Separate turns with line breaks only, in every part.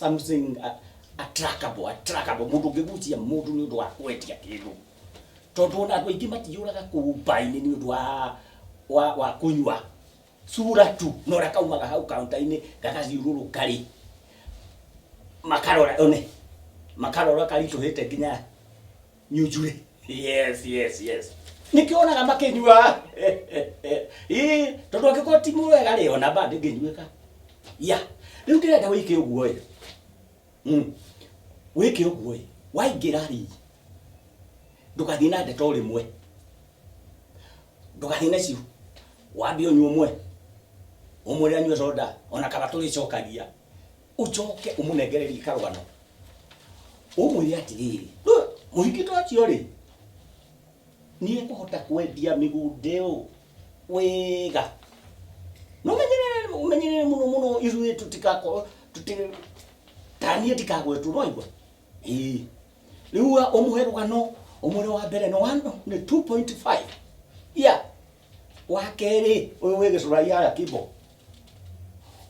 something attractable mundu ngigucia mundu ni undu wa kwendia kindu tondu na andu aingi matiyuraga kubaini ni undu wa kunywa sura tu no rakaumaga hau kaunta-ini gagaziururu kari makarora kari tuhite nginya nyujure yes nikionaga makinywa tondu angiko timu wega ri ona bandi nginyuika riu ndirenda wike uguo wike uguo waingira ri ndukathie na ndeto rimwe ndukathie nacio wambi unywe umwe anywe soda ona kaba tulicokagia ucoke umunengererie karugano umwire atiriri muhikito acio ri nie kuhota kwendia migude wega no menyere muno irue tutikako tanie tikagwetu roigwa riu umuherugano umwe wa mbere no wano ni 2.5 wakeri uyu wege suraya ya kibo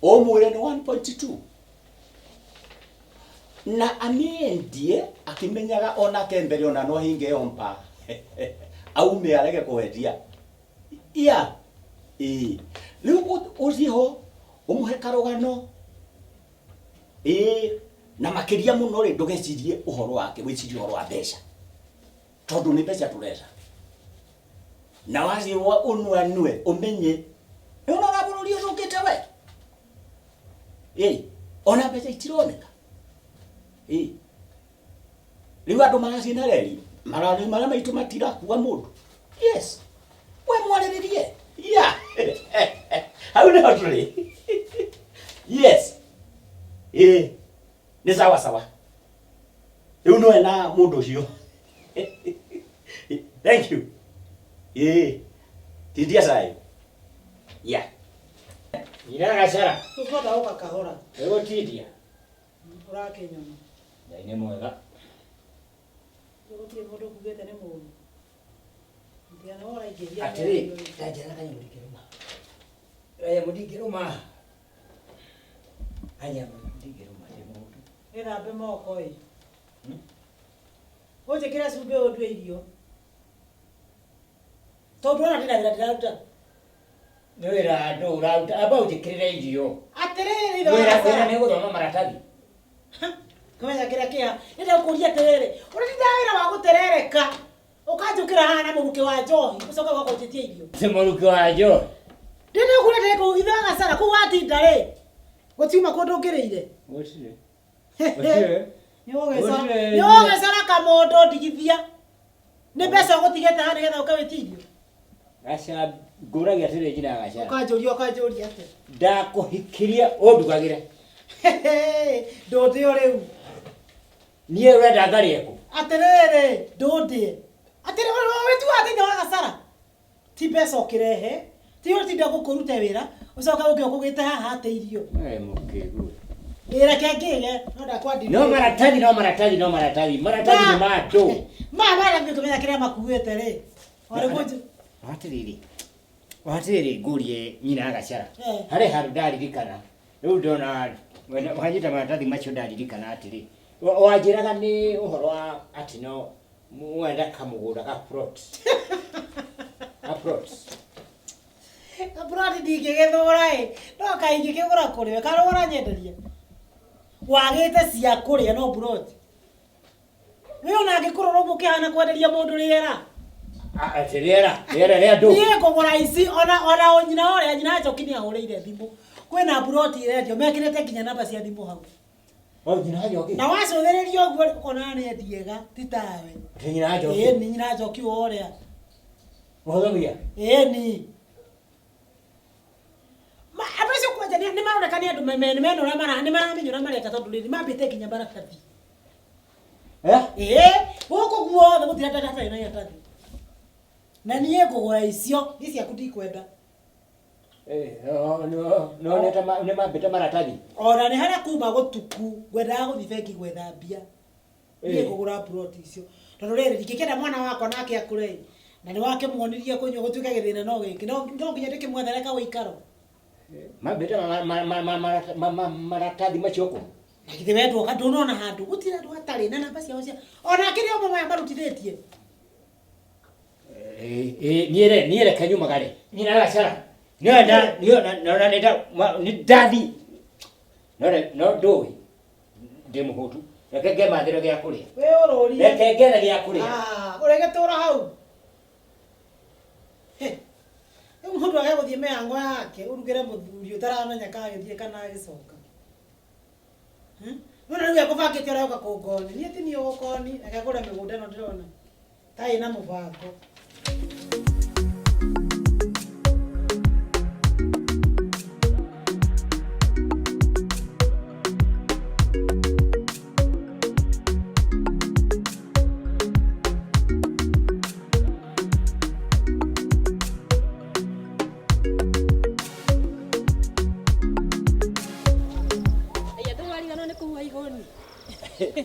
umwire ni 1.2 na amiendie akimenyaga ona kembere ona no hinge ompa aume arege kuwendia riu uziho umuhe karugano na makiria muno ri ndugecirie uhoro wake wicirie uhoro wa mbeca tondu ni mbeca tureza na wazi wa unwanwe umenye ona bururi ucukite we ona mbeca itironeka riu andu maracina reri marari mara maitu matira kuwa mundu yes we mwariririe how do you yes ni sawa riu no na mundu ucio thank you tidia sai ira gacara
tukoda uka kahora
ego tidia
urake nyama
ndaine mwega
yotie modo kugete ne mundu ndiana ora igeria
atiri tajana kanya mudikiruma aya mudikiruma anya mudikiruma de mundu
era be moko oje kira sube odwe irio tondu ona ndiraruta
wira ndo urauta aba ujikirire irio
atiriri
wira ni guthoma maratathi
kumenya kira kia ndio kuria terere urindaira wa guterereka ukajukira hana muruke wa njohi ucoka gwako utitie irio
si muruke wa njohi
ndine kurete ko ithaga sara ku watinda ri gutiuma kundu ngiriire
gutire
yoge sara kamondo ndigithia ni mbeca ugutigete hana getha ukawitirio
gaca nguragia atiri njina gaca
ukanjuria ate
ndakuhikiria undugagire
ndote riu
nie wenda ngarie ku
atiriri ndote atiriri wetu atinda wa gasara ti mbeca ukirehe ti utinda gukurute wira ucoka uke ukugite haha ate irio
mukigu
wira kengige no ndakwandi
no maratathi ni matu
mama na kumenya kire makuite ri ore goju
watiriri ngurie nyina agacara hari handu ndaririkana riu ndona wanyita maratathi macio ndaririkana atiri wanjiraga ni uhoro wa ati no mwenda kamugunda ka plot
Aprati ndingigithura no kaingigithura kuriwe karora nyenderia wagite cia kuria no broti we ona ngikurora mukihana kwenderia mundu riera
atiriera ria ndu
nie kugura ici ona onyina oria nyina ajokinia ahurire thimu kwina broti irendio mekirite nginya namba cia thimu hau
nyina ajoki
na wacuthiririo uguo kona ni ndiega titawe
nyina ajoki
ni nyina ajoki oria
muhothamia
ni abacio kwaja ni maronekania andu meno ria mara ni maramenyura mareka tondu riri mambite nginya maratathi guku guothe gutira ndatathi na yatathi na nie ngugura icio iciaku ndikwenda
no ne mambite maratathi
ona ni haria kuma gutuku ngwendaga guthi bengi gwetha mbia nie ngugura plot icio tondu riri ndikikenda mwana wakwa nake akure na ni wake muonirie kunywa gutuika githina no giki no nginya ndikimwethere ka uikaro
mambite maratathi macio ku
Akithe wetu kadonona handu gutira andu atari na namba cia cia ona kiri omo maya marutithitie
niere kanyu magare ni na gacara niona ni dathi no doi demo hotu rekenge mathiro gya kuria
we urori
rekenge gya kuria
urege tura hau mundu agaguthie meango yake urugire muthuri utaramenya kagithie kana agicoka Mwana rĩu akũbangĩte ũrĩa ũka kũngoni. Niĩ ti niĩ ũgũkoni, akagũra mĩgũnda ĩno ndĩrona. Ta ĩna mũbango.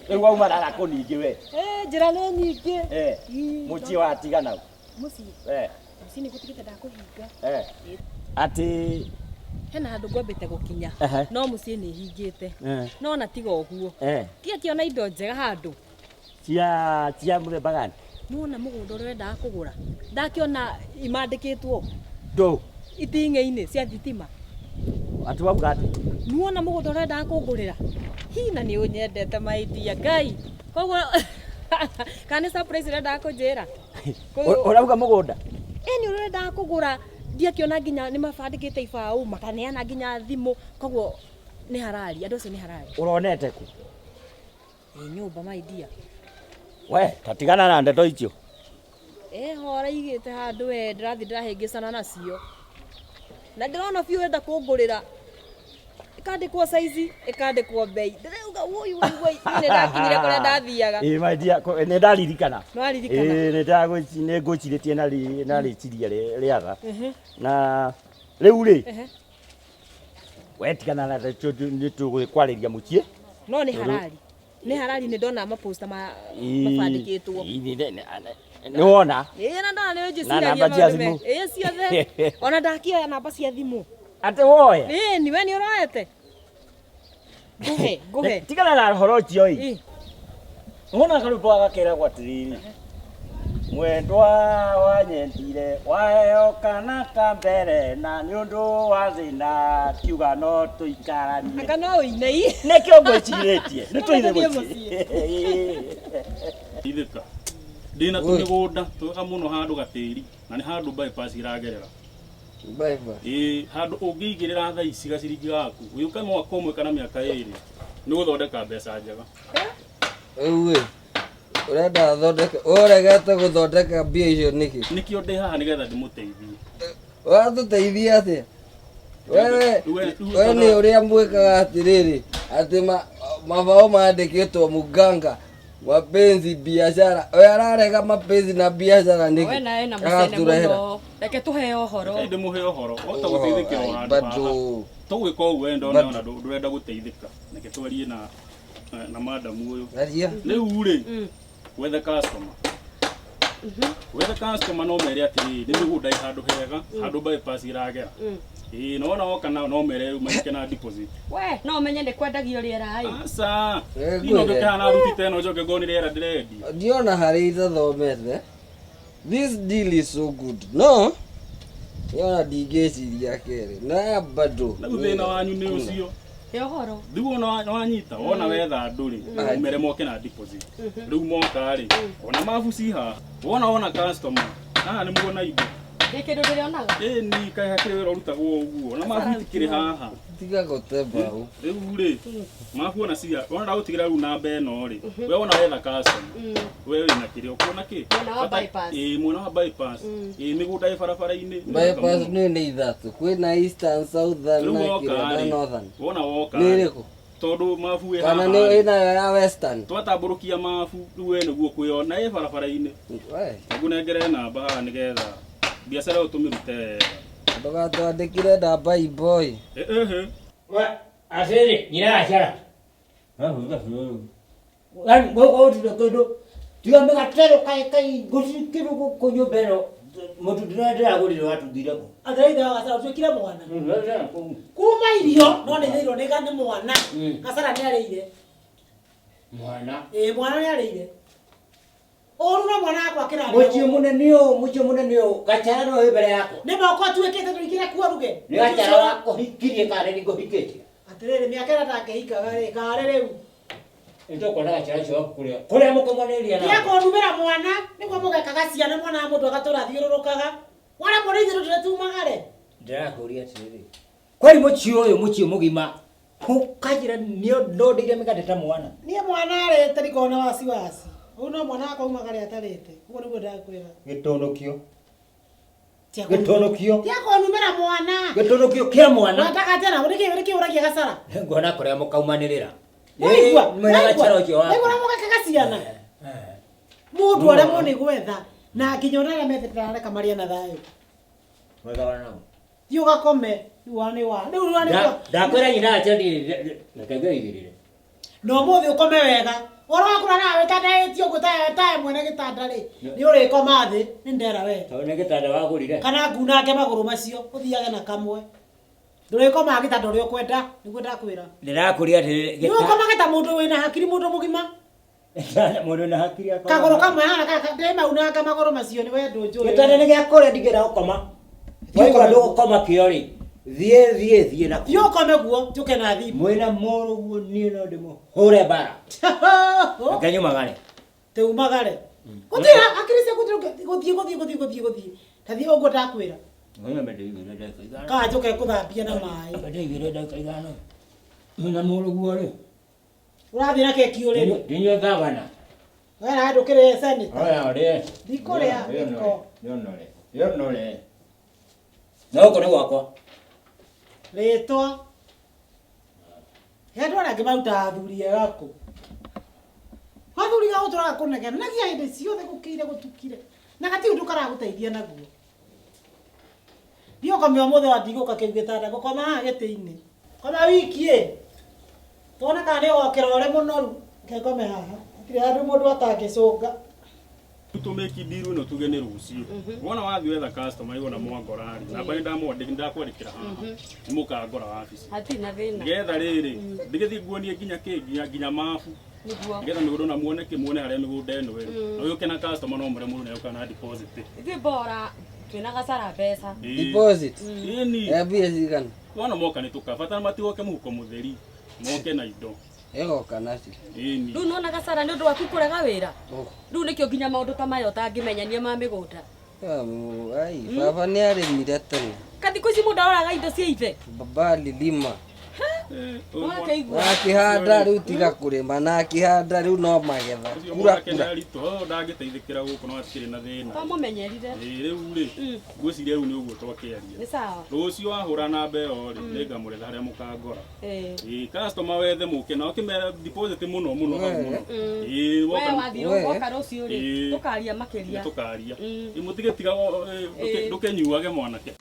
Ewa umara ko ningi we.
Njira nĩ nyingĩ.
Muci wa tigana.
Muci. Muci nĩ gũtigĩte ndakuhinga.
Ati
hena handũ ngwambĩte gũkinya no muciĩ nĩ hingĩte. No na tiga ũguo. Tiga kĩona indo njega handũ.
Cia mũthemba gani?
Nuona mũgũnda ũrĩa wendaga kũgũra. Ndakĩona imandĩkĩtwo.
Ndũ.
Iting'ĩ-inĩ cia thitima.
Ati wauga ati?
Nuona mũgũnda ũrĩa wendaga kũngũrĩra. Hina nĩ ũnyendete maidia Ngai. Koguo kana surprise ũrenda kũnjĩra.
Ũrauga mũgũnda?
Nĩ ũrenda kũgũra ndiakĩona nginya nĩ mabandĩkĩte ibaũ makaneana nginya thimũ. Koguo nĩ harari andũ acio nĩ harari.
Ũronete ku?
Nyũmba maidia.
We tatigana na ndeto icio.
Hora igĩte handũ we ndĩrathi ndĩrahĩngĩcana nacio. Na ndĩrona biũ wenda kũngũrĩra. Ikandĩkwo size ikandĩkwo bei. Ndĩrauga woi nĩ ndakinyire kũrĩa ndathiaga.
My dear nĩ ndaririkana.
No aririkana.
Nĩ ngũcirĩtie na rĩciria rĩaga. Na rĩu rĩ. Wetigana na nĩ tũgũkwarĩria mũciĩ.
No nĩ harari. Nĩ harari nĩ ndona maposta mabandĩkĩtwo.
Nĩ wona?
Na ndona nĩ njĩciragia maũndũ ciothe. Ona ndakĩoya namba cia thimũ.
Ate woya?
Ni we nĩ ũroete. Nguhe.
Tigana na horo ũcio ĩ. Ngona karũtwo agakĩragwo atĩrĩrĩ. Mwendwa wanyendire wayoka na kambere na nĩ ũndũ wa thĩna kiuga no tũikaranie.
Anga no ũinei.
Nĩkĩo ngwĩcirĩtie. Nĩ tũithe mũciĩ.
Ithĩka. Ndĩna tũmĩgũnda twega mũno handũ gatĩri na nĩ handũ bypass iragerera. Handũ ũngĩigĩrĩra thaa ici gaciringi gaku ũyũka mwaka ũmwe kana mĩaka ĩrĩ nĩ gũthondeka mbeca njega.
Rĩu ũrenda thondeka ũregete gũthondeka mbia icio nĩkĩ?
Nĩkĩo ndĩ haha nĩgetha ndĩmũteithie.
Watũteithia atĩa? Wewe nĩ ũrĩa mwĩkaga atĩrĩrĩ atĩ mabao mandĩkĩtwo muganga mapenzi biashara. Wewe ararega mapenzi na biashara nĩkĩ?
Wewe nawe na mũcene mũno. Reke tũhe ũhoro.
Ndĩmũhe ũhoro. Ota gũteithĩkĩra o handũ haha. Tũgwĩka ũguo wenda ona ndũrenda gũteithĩka. Reke twarie na madam ũyũ. Rĩu rĩ wethe customer. Wethe customer no mere atĩrĩrĩ nĩ mĩgũnda ĩ handũ hega handũ bypass iragera. No woka no mere ũmanike na deposit.
We no ũmenye nĩ kwendagio rĩera.
Aca. Ino ngĩkana rutite no njoke ngoni rĩera ndĩrendia.
Ndiona harĩ itathomete. This deal is so good. No? Yona ndingĩciria kerĩ. Na bado.
Na thĩna wanyu nĩ ũcio.
Ũhoro.
Ndigo no wanyita wona wetha ndũrĩ umere moke na deposit. Rĩu moka rĩ ona mabuci haha. Wona customer. Haha nĩ muona indo.
Kĩndũ ndĩrionaga.
Ni kaĩ hakĩrĩ wĩra ũrutagwo ũguo. Na mabuti kĩrĩ haha.
Tiga gũtemba ũũ.
Rĩu rĩ mabuona cia wona ndagũtigĩra rĩu namba ĩno rĩ. We wona wetha customer. We wĩna kĩrĩ ũkuona kĩ? Mwena wa bypass. Mĩgũnda ĩ barabara-inĩ.
Bypass nĩ ithatũ. Kwĩna Eastern, Southern na kĩrĩa Northern.
Wona woka.
Nĩ ĩrĩkũ?
Tondũ mabu ĩ haha.
Kana nĩ ĩnayo ya Western.
Twatambũrũkia mabu rĩu we nĩguo kwĩona ĩ barabara-inĩ. Ngũnengere namba haha nĩgetha biashara ũtũmĩrute.
Ndũgatwandĩkire namba boy.
We atĩrĩ nyina acara. Ngani gũkũ kĩndũ tiga mĩgatero kaĩ ngũcikĩrwo kũnyũmba ĩno mũtu ndĩragũrire watuthire kũ.
Athaitha wa gacara ũtuĩkire mwana. Kuma irio no nĩ thĩirwo nĩ mwana. Gacara nĩ arĩire.
Mwana.
Mwana nĩ arĩire. Ona mwana akwa kĩra.
Mũciĩ mũnene ũyũ gachara no mbere yako.
Nĩ moko tuĩkĩte tũikire kuo ruge.
Nĩ gachara wako hikirie kare nĩ ngũhikĩtie.
Atĩrĩrĩ mĩaka ĩrĩa takĩhikaga rĩ, karĩ rĩu.
Ndio kwa gachara cio kũrĩa mũkomaneria na.
Tia kũnumĩra mwana, nĩguo mũgekaga ciana mwana wa mũndũ agatũra thiũrũrũkaga. Mwana mũrĩ ithuĩ tũtumagare.
Ndĩrakũria atĩrĩrĩ. Kwani mũciĩ ũyũ mũciĩ mũgima. Kukajira nĩo ndondire mĩgateta mwana.
Niĩ mwana arĩte ndikona wasiwasi. Ũyũ no mwana akaumagare atarĩte. Ũguo nĩguo ndakwĩra.
Gĩtonokio.
Tia kũnumĩra mwana.
Gĩtonokio kĩa mwana.
Wataka tena ũrĩkĩ ũragia gacara.
Ngona kũrĩa mũkaumanĩrĩra.
Waigua.
Mwĩna gachara ũcio wako.
Nĩguo mũgekaga ciana. Mũndũ arĩa moni gwetha na nginya ũrĩa metetera maria na thayũ.
Mwega wanao.
Thiĩ ũgakome.
Ndakwĩra nyina atĩ ndĩrĩ.
No mũthĩ ũkome wega. Oro wakũra nawe tandahĩtio gũtaye mwene gĩtanda rĩ. Nĩ ũrĩkoma thĩ, nĩ ndera we.
Tondũ nĩ gĩtanda wagũrire.
Kana ngunange magũrũ macio, ũthiage na kamwe. Ndũrĩkomaga gĩtanda ũrĩa ũkwenda, nĩguo ndakwĩra.
Ndĩrakũria atĩ
nĩ ũkomaga ta mũndũ wĩna hakiri, mũndũ mũgima.
Mũndũ wĩna hakiri akoma.
Kagũrũ kamwe hana ndĩmaunanga magũrũ macio nĩ we ndũnjũĩ.
Gĩtanda nĩ gĩa kũrĩa ndingĩenda gũkoma. Waigua ndũgũkoma kĩo rĩ. Thiĩ na.
Thiĩ ũkome guo, njũke na thimũ.
Mwĩna mũrũguo niĩ no ndĩmũhũre mbara. Reke nyumagare.
Teumagare. Gũtira akiri ciaku gũthiĩ. Ta thiĩ ũguo ndakwĩra.
Mwĩna mendĩigĩre ndagĩka ithano.
Kaa njũke kũthambia na maĩ.
Mendĩigĩre ndagĩka ithano. Mwĩna mũrũguo rĩ.
Ũrathiĩ na keki ũrĩrĩ.
Ndinyue gavana.
Wena ndũkĩrĩ seneta.
Oya ũrĩe.
Ndikũrĩa gĩko.
Yonore. No kone gwakwa.
Rĩtwa. Andũ arĩa angĩ marutaga athuri ega kũ. Athuri gao tũraga kũnegena. Nagia hĩndĩ ciothe gũkĩire gũtukire. Na gati ũndũ karagũteithia naguo. Thiĩ ũkome ũmũthĩ watigũka kĩu gĩtanda gũkoma haha gĩtĩ-inĩ. Koma wiki ĩ. Tuona kana nĩ ũgokĩra ũrĩ mũnoru. Ngekome haha. Hatirĩ handũ mũndũ atangĩcũnga.
Tumeki biru no tuge nĩ rũciũ. Wona wathiĩ wetha customer igona mwangorari. Namba nĩ ndakwandĩkĩra haha. Nĩ mũkangora wabici.
Hatina thĩna.
Getha rĩrĩ, ndigĩthiĩ nguonie nginya mabu. Getha mĩgũnda na muoneke muone harĩa mĩgũnda ĩno ĩrĩ. Na ũyũke na customer no mũre mũndũ nĩ ũka na deposit.
Ithuĩ bora twĩna gacara mbeca.
Deposit.
Ĩni.
Mbia cigana?
Wona moka nĩ tũkabatara matigoke mũhuko mũtheri. Moke na indo.
Egoka naci.
Ĩni.
Rĩu nona gacara nĩ ũndũ waku kũrega wĩra. Rĩu nĩkĩo nginya maũndũ ta maya ũtangĩmenyania ma mĩgũnda.
Ai, baba nĩ arĩmire tene.
Kathikũ ici mũndũ aroraga indo cia ithe.
Baba alilima.
Wakaigua.
Akĩhanda rĩu tiga kũrĩma na akĩhanda rĩu no magetha. Kura.
Ndangĩteithĩkĩra gũkũ no atikĩrĩ na thĩna.
Twamũmenyerire.
Rĩu rĩ, ngwĩciria rĩu nĩ ũguo twakĩaria.
Nĩ sawa.
Rũciũ wahũra namba ĩyo rĩ, nĩngamũretha harĩa mũkangora. Customer wethe mũke na ũkĩmera deposit mũno hau mũno.
We wathiĩ woka rũciũ rĩ, tũkaria makĩria.
Tũkaria. Mũtigĩtiga ndũkenyuage mwanake.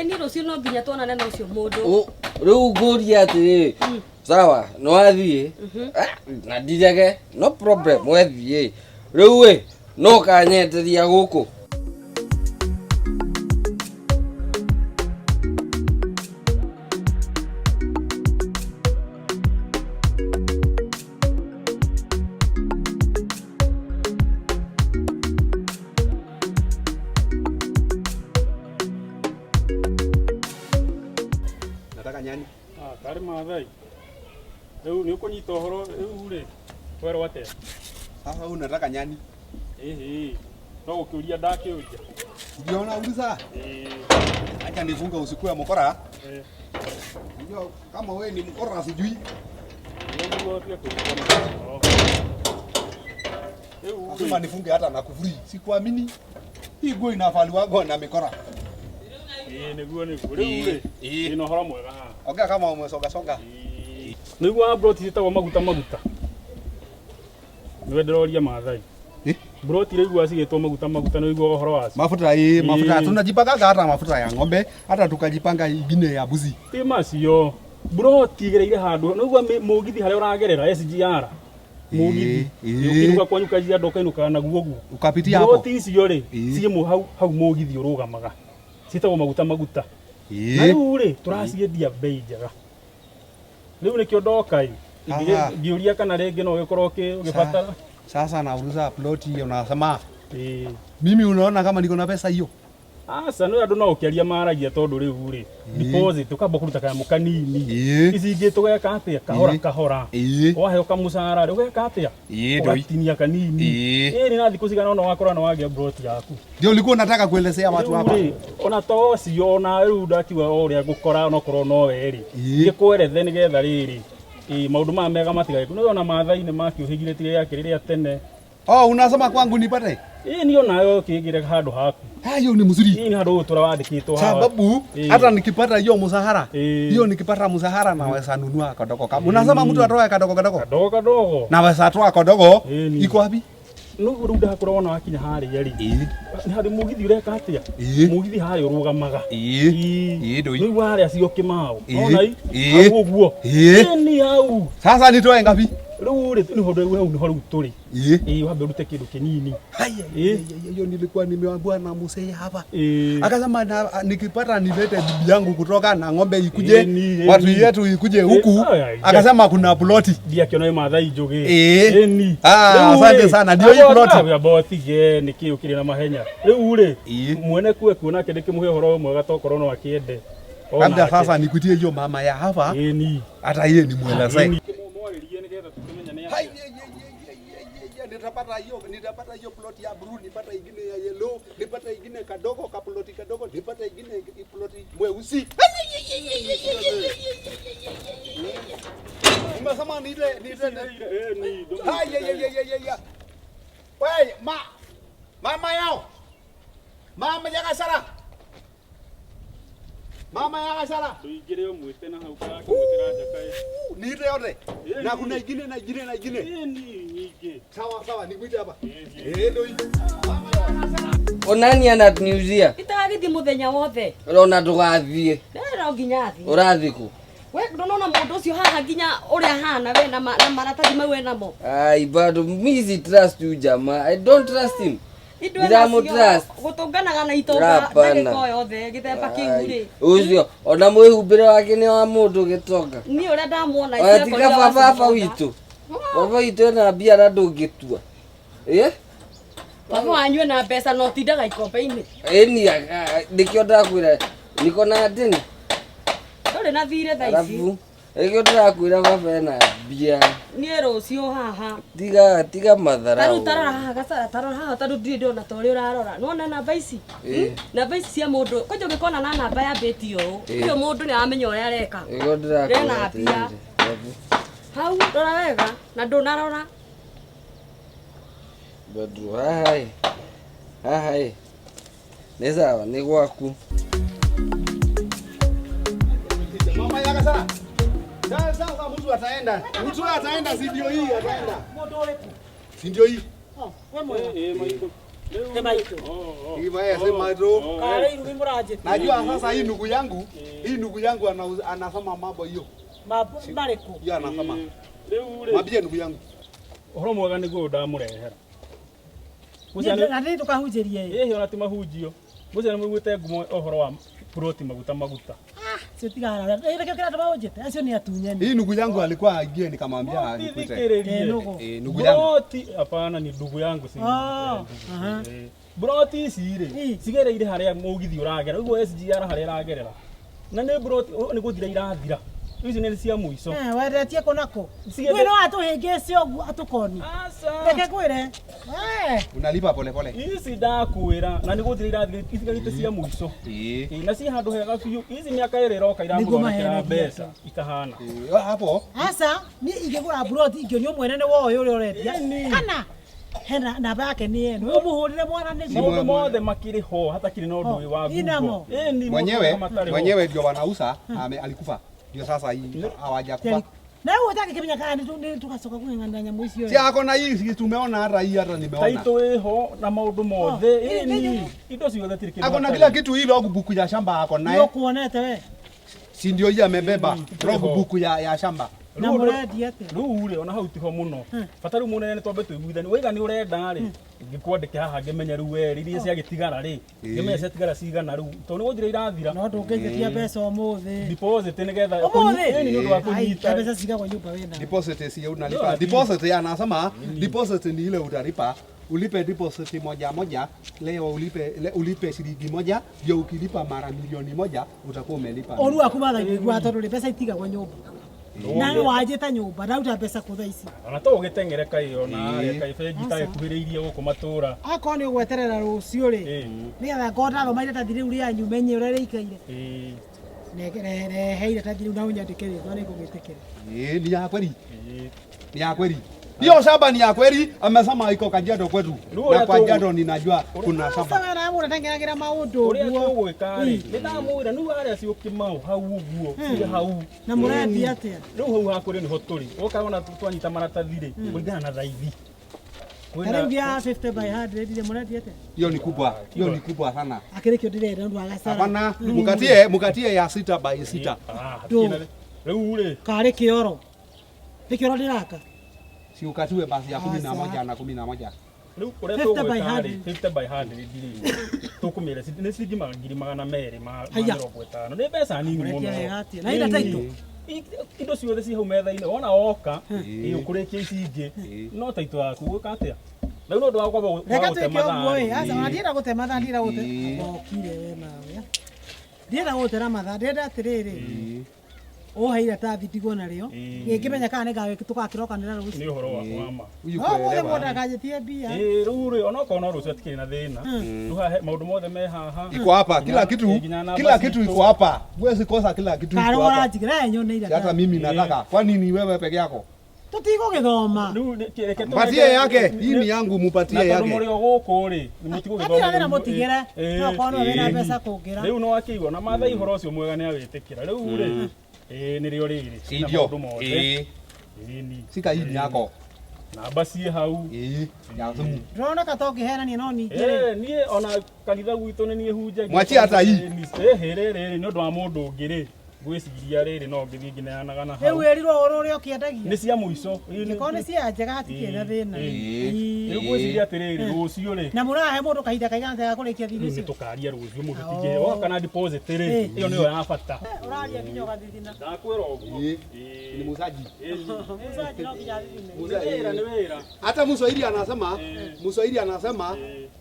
Nĩ rũciũ no nginya tuonane na ũcio mũndũ.
Rĩu ngũria atĩrĩ, sawa, nĩ wathiĩ? Na ndirege, no problem, wethiĩ. Rĩu ĩ, no ũkanyenderia gũkũ.
Nyani.
Kari mathai. Rĩu nĩ ũkũnyita ũhoro rĩu rĩ, kwerwo atĩa?
Sasa unataka nyani?
No gũkĩũria ndakĩũria.
Ndio unauliza? Acha nifunge usiku ya mkora. Ndio kama wewe ni mkora sijui. Kama nifunge hata na kufuri. Sikuamini. Hii nguo inavaliwa na mikora.
Nĩguo rĩu rĩ, ĩno horo mwega haha.
Ongea kama umesonga.
Nĩguo broti citagwo maguta. Nĩwe ndĩroria mathai. Broti rĩu cigĩtwo maguta nĩguo horo wacio.
Mafuta tunajipanga hata mafuta ya ng'ombe, hata tukajipanga ingine ya mbuzi.
Ti macio. Broti gereire handũ, nĩguo mũgithi harĩa ũragerera SGR. Mũgithi. Ũkiruka kwanyu kajia ndoka inuka naguo guo.
Ukapitia hapo.
Broti icio rĩ, ciĩ hau mũgithi ũrũgamaga. Citagwo maguta. Na rĩu rĩ tũraciendia bei njega. Rĩu nĩkĩo ndoka ngiuria kana rĩngĩ no gĩkorwo ũgĩbatara.
Sasa nauliza ploti hiyo unasema mimi unaona kama niko na pesa hiyo?
Asa no andũ no ũkĩaria maragia tondũ rĩu rĩ deposit ũkamba kũruta kanyamũ kanini. Ici ingĩ tũgeka atĩa kahora. Waheo kamũcara rĩ ũgeka atĩa? Ũgatinia kanini. Ni na thikũ cigana ona wakora no wagĩa ploti yaku.
Ndio ulikuwa unataka kuelezea watu hapa.
Ona toci ona rĩu ndakiuga ũrĩa ngũkora ona korwo no we rĩ. Ngĩkwerethe nĩgetha rĩrĩ maundu ma mega matigaye kunaona mathai-inĩ makiuhigire tire yake rĩrĩa tene.
Unasema kwangu nipate?
Niyo nayo kigire handu haku.
Hiyo ni mzuri.
Ni handu tura wandikitwo hawa.
Sababu hata nikipata hiyo msahara, hiyo nikipata msahara naweza nunua kadogo kama. Unasema mtu atoe kadogo. Naweza atoa kadogo. Iko wapi?
No ruda kurona wakinya hari yari. Ni hari mugithi ureka atia? Mugithi hari urugamaga. Ndoi. Ni wale acio kimao. Ona ii. Uguo. Ni hau.
Sasa nitoe ngapi?
Rĩu rĩ ni hondo wewe ni hondo turi. Wambe urute kindu kinini.
Hiyo nilikuwa nimeambiwa na mzee hapa. Akasema nikipata nilete bibi yangu kutoka na ng'ombe ikuje, watu yetu ikuje huku. Akasema kuna ploti.
Ndia kiona mathai njugi.
Asante sana. Ndio hii ploti.
Ya botige niki ukiri na mahenya. Rĩu rĩ mwene kuona kende kimuhe horo mwega tokoro no akiende.
Labda sasa nikutie hiyo mama ya hapa. Hata yeye ni mwelezee. Nitapata hiyo ploti ya blue, nipata ingine ya yellow, nipata ingine kadogo kaploti kadogo, nipata ingine ploti mweusi. Umesema ni wewe mama yao. Mama ya Kasara. Mama ya Kasara.
Tuigire umwite na hau kake mwitiraja kae.
Nite yote. Na kuna ingine na ingine.
Nyingi.
Sawa nikuite hapa. Ndio hii. Mama ya Kasara.
Onani anatuniuzia.
Itagithi muthenya wothe.
Rona ndugathie.
Ndero nginya athi.
Urathiku.
We ndonona mundu ucio haha nginya uria hana we na maratathi mau we namo.
Ai bado mimi trust you jama. I don't trust him.
Ndiramutrust gutunganaga na itonga ndagiko yothe githemba kiu ri
ucio ona mwihumbire wake ni wa mundu gitoga
ni uria ndamuona icio
atika baba witu na bia na ndungitua
baba wanywe na pesa no tindaga ikombe-ini
ni ndikio ndakwira niko na deni
nduri na thire tha ici
Ego ndakwira baba na bia
ni rucio haha
tiga mathara
taru tarora haha Gasara tarora haha taru ndio na tori urarora nona namba ici namba ici cia mundu ko ngikona na namba ya beti yo iyo mundu ni amenya uria areka
ego ndakwira
na bia hau rora wega na ndunarora
Badru hai ni sawa ni gwaku
Mama ya Kasara. Sasa mtu ataenda si ndio hii ataenda. Si ndio hii? Sema tu. Najua sasa hii ndugu yangu anasema mambo hiyo.
Mareko.
Yeye anasema. Mabia ndugu yangu.
Uhoro mwega niguo ndamurehera.
Na ndi tukahunjirie.
Ona ti mahunjio. Mucene mwiguite ngumo uhoro wa ploti maguta.
Sio tigara. Ile kila tabawojete. Acio ni atunyeni.
Hii ndugu yangu alikuwa aingie nikamwambia nikuite.
Ndugu yangu. Hapana ni ndugu yangu si. Broti ici ri. Cigereire haria mugithi uragera. Uguo SGR haria iragerera. Na ni broti ni guthira irathira. Ici ni cia muico.
Weretie konako. Wewe no atuhengece ogu atukoni. Reke kwire.
Unalipa pole pole.
Ici ndakwira na ni guthira irathira itigarite cia muico. Na ci handu hega biu. Ici miaka iri roka iramuthondekera mbeca ikahana.
Hapo.
Asa ni ingegura broti ingionio mwenene woyo uri uretia. Kana hena namba yake ni yenu. Umuhurire mwana ni
maundu mothe makiri ho hata kiri na undu wi wa Google.
Mwenyewe ndio wanauza alikufa. Ndio sasa hii hawajakufa.
Na wewe unataka kimenya kana ni tukasoka kung'ang'ana nyamu icio.
Si ako na hii tumeona hata hii hata nimeona.
Taito eho na maundu mothe ni indo ciothe tiriki.
Ako na kila kitu hii logbook ya shamba ako naye.
Ndio kuonete we.
Si ndio hii amebeba logbook ya shamba.
Na mũrendia atĩa?
Rĩu rĩ ona hau tiho mũno. Bata rĩu mũnene nĩ twambe tũiguithanie. Waiga nĩ ũrenda rĩ. Ngĩkwandĩke haha ngĩmenya rĩu we iria ciagĩtigara rĩ. Ngĩmenya ciatigara cigana rĩu. Tondũ nĩ gũthira irathira.
No ndũngĩnjĩtia mbeca ũmũthĩ.
Deposit nĩgetha
ũmũthĩ
nĩ ũndũ wa kũnyita.
Mbeca cigagwo nyũmba wĩna.
Deposit si unalipa. Deposit anasema deposit ni ile utalipa. Ulipe deposit moja moja, leo ulipe shilingi moja, ndio ukilipa mara milioni moja utakuwa umelipa.
Oru akumatha igwa tondũ mbeca itigagwo nyũmba. Na wajĩta nyũmba, ndauta mbeca kũtha ici.
Ona to ũgĩteng'ere kaĩ ona kaĩ bengi ta ĩkuhĩrĩirie gũkũ matũra.
Akorwo nĩ ũgweterera rũciũ rĩ. Nĩgetha ngona thoma iratathi rĩu rĩanyu menye ũrĩa rĩikaire. Neheire iratathi rĩu na ũnyandĩke rĩtwa nĩngũgĩtĩkĩra.
Ni ya kweli. Ni ya kweli. Hiyo shamba ni ya kweli, amesema iko Kajiado kwetu. Na Kajiado ninajua kuna shamba.
Sasa na mbona tangiragira maundu
uria tugwika ri nindamwira nu aria ciukimau hau uguo cia hau
na murendi atia
riu hau hakuri niho turi ukabona twanyita maratathi ri kuringana na thaithi
Karibia 50 by 100 ile murendi atia
hiyo ni kubwa sana
akirikio ndirenda ndu agasara
hapana mukatie ya 6 by 6
riu ri
kare kioro kioro ndiraka
si ukatiwe basi ya 11 na 11
riu kuria tugwika ri 50 by 100 ndiri tukumire ni ciringi magiri magana meri ma 50 ni mbeca nini muno
na ina taito
indo ciothe ci hau metha-inĩ wona woka ũkũrĩkia ici ingĩ no taito yaku gwĩka atĩa rĩu nĩ ũndũ wa kwamba gũte mathaa
ndienda gũte mathaa ndienda gũte okire we nawe ndienda gũtera mathaa ndienda atĩrĩrĩ oheire tathi ndigwo narĩo ngĩmenya kana nĩ tũgakĩrokanĩra rũciũ
nĩ ũhoro wa ma
mũthĩ mũndũ akanjĩtie mbia
rĩu rĩ ona okorwo no rũciũ atikĩrĩ na thĩna rĩu haha maũndũ mothe me haha
iko hapa kila kitu iko hapa huwezi kosa kila kitu iko hapa
karora njigĩra nyoneire
hata mimi nataka kwa nini wewe peke yako
tutigũgĩthoma
mpatie yake hii ni yangu mupatie yake
na mũrĩ gũkũ rĩ nĩ mũtigũgĩthoma
na mũtigĩre no kono wĩna mbeca kũngĩra
rĩu no akĩigua na matha ihoro ũcio mwega nĩ awĩtĩkĩra rĩu rĩ nĩrĩo rĩrĩ
ndio sika hii yako
namba ciĩ hau
ya thumu
ndĩroneka to ngĩhenania no ningĩ
niĩ ona kanitha gwitũ nĩ niĩ hunjagia
mwachie hata hii
rĩrĩ nĩ ũndũ wa mũndũ ũngĩ rĩ ngwĩciria rĩrĩ no ngĩthiĩ ngĩneanaga na hau
rĩu wĩrirwo ũrĩa ũkĩendagia
nĩ cia mũico
gĩkorwo nĩ cia njega hatikĩrĩ thĩna
rĩu ngwĩciria atĩrĩrĩ rũciũ rĩ
na mũrahe mũndũ kahinda kaigana ga kũrĩkia thirĩ
icio tũkaria rũciũ mũndũ tingĩ woka na deposit rĩ ĩyo nĩyo ya bata
ũraria nginya ũgathithina
ndakwĩra ũguo
ni muzaji
muzaji no nginya
wĩra nĩ wĩra
hata Mswahili anasema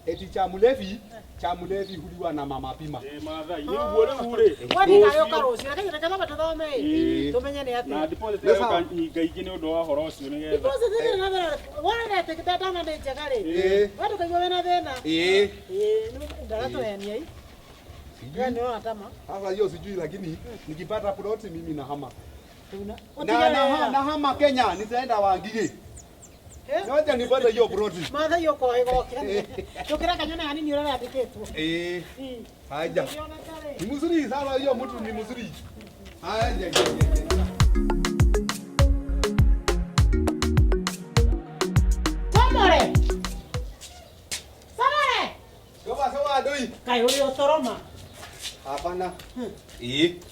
eti cha mlevi huliwa na mama pima
maathai nĩ ũguo rĩu rĩ
wani karĩ ũkarũcio reke reke thoma tũthome tũmenye nĩ atĩa
na deposit rĩu kanyinga ingĩ nĩ ũndũ wa horo ũcio nĩgetha
deposit nĩ na thĩna wona nĩtĩkĩte ndana nĩ njega rĩ wandũ kaigua wĩna thĩna ndaratũhenia i ndio natama
sasa hiyo sijui lakini nikipata plot mimi na hama na hama Kenya nitaenda Wangige Noja nipate hiyo plot
matha hiyo kwa igoke tukira kanyona yani ni urara andiketwo
haja ni mzuri sana hiyo mtu ni mzuri haja Sawa doi
kai uli otoroma
hapana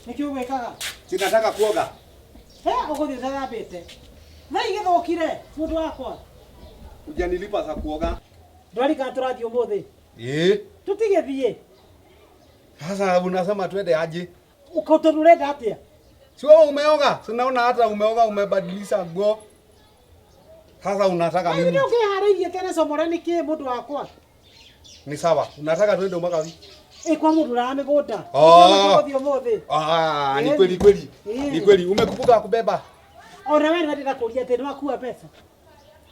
nikiu wekaga
sinataka kuoga
uguthie thambite na igithukire mundu wakwa
ujanilipa za kuoga
ndwarika turathi umuthi tutigethie
sasa unasema twende aje
ukotorurenda atia
sio umeoga sinaona hata umeoga umebadilisha nguo sasa unataka mimi
ndio ukiharĩirie tena somore niki mundu wakwa
ni sawa unataka twende mwaka wi
kwa mundu ra migunda
ni kweli umekupuka kubeba
ona wewe ndio kulia tena wakuwa pesa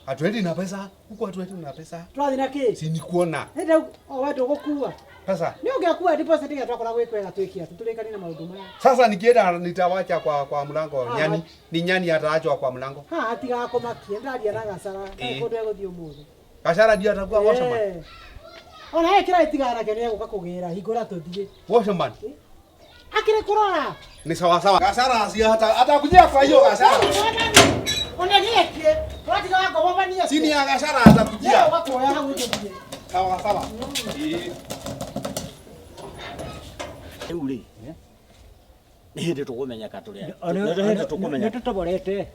atwendi na pesa huko atwendi na pesa
twathi na ki
si nikuona
ndio wewe ndio gukua
pesa
ni ungeakua deposit ya twakora gwĩkwega twikia tutulikani na maundu maya
sasa nikienda nitawacha kwa mlango nyani ataachwa kwa mlango
atiga komakie ndaria na gasara ko ndego thio muthi
gasara ndio atakuwa washama
ona yeye kira itigara kene guka kugira hingura tuthie
washama
akire kurora
ni sawa gasara asia hata kujia kwa hiyo gasara
ona nieke watiga wako wabania
chini ya gasara atakujia
wako ya hawo tuthie
sawa
rĩu rĩ nä hä ndä tå gå menyeka tå rä
nä tå toborete
a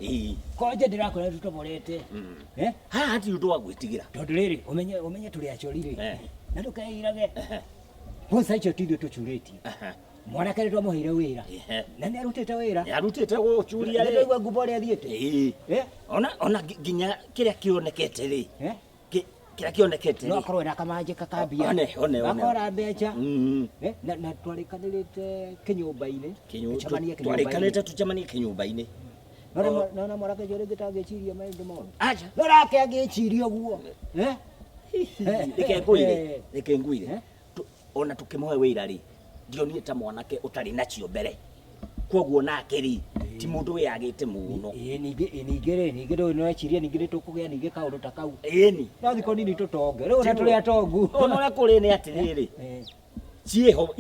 konje ndä rakwä ra tå toborete
haha hatirä å ndå wa gwä tigä ra
tondå rä rä å menye tå rä acorire na ndå keirage mboca icio tithuä tå curä tie mwanake nä twamå heire wä ra na nä arutä te wä ra
nä arutä te gå curia
nä ndaigua ngumbo rä a thiä te
ona nginya kä rä a kä onekete rä kä rä a kä onekete
no akorwo na kamanjä kakambia
akora
mbeca na twarä kanä rä te kä nyå mba-inä
twarä kanä te tå cemanie kä nyå mba-inä
nona mwanake cio rä ngä tangä ciria maå mothe no rake angä ciria å guo
rä ke nguire ona tå kä må he wä ra rä ndionire ta mwanake å tarä nacio mbere koguo nake rä ti må ndå wä agä te må no
ningä rä no eciria ningä nä tå kå gä a ningä kaå ndå ta kau no thikå nini tå tonge rä u na tå rä atongu
ona å rä a kå rä nä atä rä rä ciho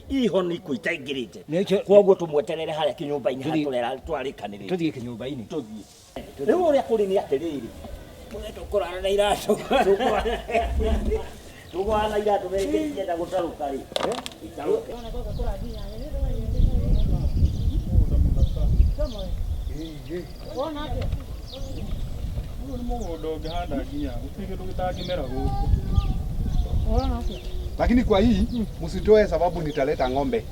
iho nä ikå itaingä rä te koguo tå mweterere harä a kä nyå mba-inä harä twarä kanä rä
tå thiä kä nyå mba-inä
tå thiä rä u å rä a kå rä nä atä rä rä
tå kå rana na iratå
tå gwana iratå renda gå tarå ka rä itarå ke
Rĩu nĩ mũgũnda ũngĩhanda nginya gũtirĩ kĩndũ gĩtangĩmera gũkũ.
Lakini kwa hii msitoe sababu nitaleta ng'ombe.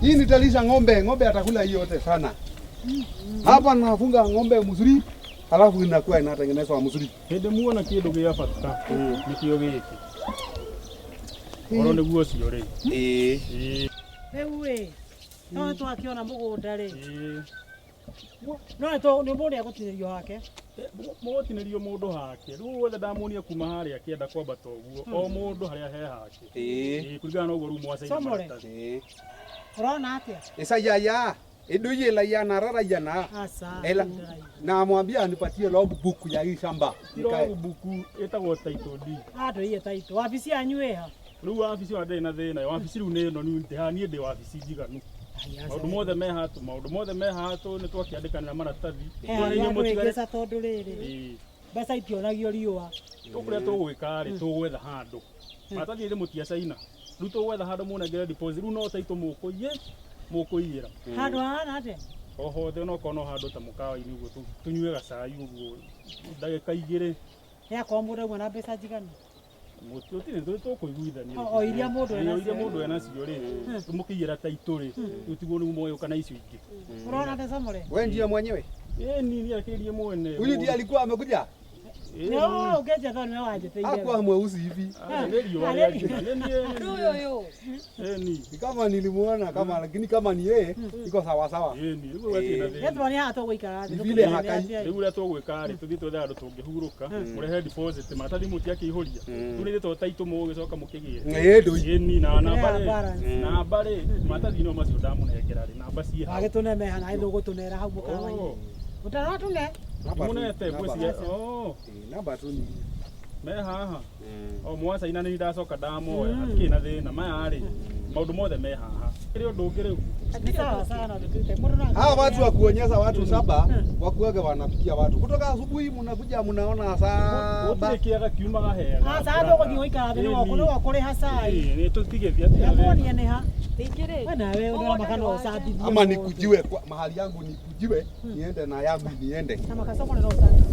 Hii nitalisha ng'ombe, ng'ombe atakula hii yote sana. Hapa nafunga ng'ombe mzuri, halafu inakuwa inatengenezwa mzuri.
Hĩndĩ muona kĩndũ gĩa bata nĩkĩo gĩkĩ. Oro nĩguo ũcio rĩ.
Rĩu rĩ no nĩ twakiona mũgũnda rĩ no nĩ mũndũ egũtinĩrio hake
mũgũtinĩrio mũndũ hake rĩu wothe ndamuonia kuma harĩa akĩenda kwambata ũguo o mũndũ harĩa he hake kũringana na ũguo rĩu mwacaina maratathi
ũrona atĩa
Esa ya Edoye la yana rara yana. Ela na mwambia anipatie logbook ya hii shamba.
Logbook etagwo title deed.
Ndio title. Wabici yanyu ĩha.
Rĩu wabici wa ndĩ na thĩna. Wabici rĩu nĩ ĩno nĩ niĩ ndĩ wabici njiganu. Maũndũ mothe me hatũ nĩ twakĩandĩkanĩra maratathi.
Nĩ mũtigare tondũ rĩrĩ. Mbeca itionagio riũa.
Tũkũrĩa tũgwĩka rĩ tũgwetha handũ. Maratathi nĩ mũtiacaina. Rĩu tũgwetha handũ mũnengere deposit. Rĩu no title mũkũiyĩra.
Handũ hana atĩa?
O hothe no kono handũ ta mũkawa-inĩ ũguo tũnyuega cai ũguo ndagĩka igĩrĩ.
Yakorwo mũndũ ũmwe na mbeca njiganu.
Mũtũtĩ nĩ tũkũiguithania.
O iria mũndũ
enacio rĩ tũmũkĩiyĩra title rĩ rĩu tiguo nĩguo moyo kana icio ingĩ.
Unaona pesa mole?
Wewe ndiye mwenyewe?
Ni akirie mwene.
Huyu ndiye alikuwa amekuja?
No, ugeje kwa ni waje teile.
Hakuwa mweusi hivi.
Huyo.
Ni
kama nilimuona kama lakini kama ni yeye iko sawa sawa.
Ni wewe tina thĩ.
Yetu ni hata gũikara thĩ.
Vile hakai.
Rĩu ũrĩa tũgwĩka rĩ tũthiĩ twethe andũ tũngĩhurũka mũrehe deposit maratathi mũtiakĩihũria. Rĩu nĩ tũtũ title mũgĩcoka mũkĩgĩre. Ni na namba rĩ maratathi no macio ndamũnengera rĩ namba ciĩ
hau. Agĩtũnemeha na ithũgũtũnera hau mũkawa-inĩ. Utaratune?
Munete gwĩcia
namba tu ni
me haha o mwacaina nĩ ndacoka ndamoya hatikĩ na thĩna maya rĩ maũndũ mothe me haha kĩrĩ ũndũ ũngĩ rĩu
sawa sana tutute mũndũ
hawa watu wa kuonyesha watu saba wakuage wanapikia watu kutoka asubuhi mnakuja mnaona saa
ũtirĩkĩaga kiumaga hega
saa ndũgũthiĩ gũikara thĩ nĩ wakũrĩ hacai
nĩ tũtigithia
nĩkuonie nĩ ha
Tingiri.
wewe nawe unaona makano usadi
ama nikujue mahali yangu nikujue niende na yangu niende
kama kasoko ndio usadi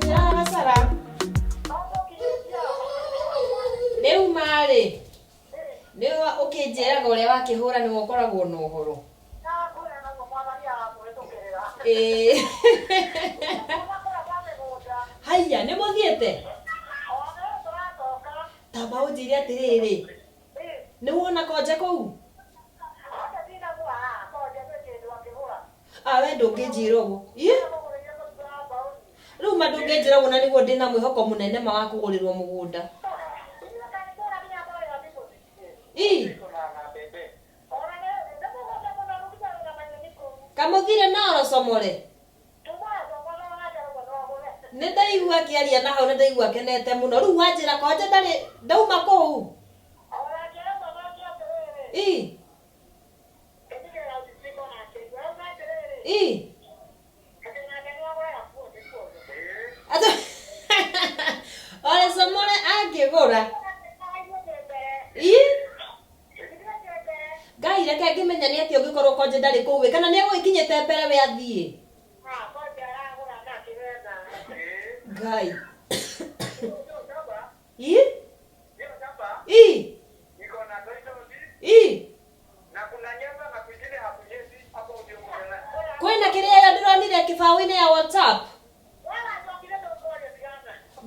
Jana sara. Leo mari. Leo ukijeraga uria wakihura ni wokoragwo na uhoro. Haya ni muthiete. Taba ujire atiriri. Ni wona koje kuu? We ndũngĩnjĩra ũguo. Rĩu ma ndũngĩnjĩra ũguo na nĩguo ndĩna mwĩhoko mũnene ma wa kũgũrĩrwo mũgũnda. Kamũthire na orocomore. Nĩ ndaigua akĩaria na hau nĩ ndaigua akenete mũno. Rĩu wanjĩra kwanja ndarĩ ndauma kũu. Ore somore angĩgũra konje ndari kuwe kana ni egwikinyite mbere we athie Ngai kwina kiria ya ndironire kibao-ini ya WhatsApp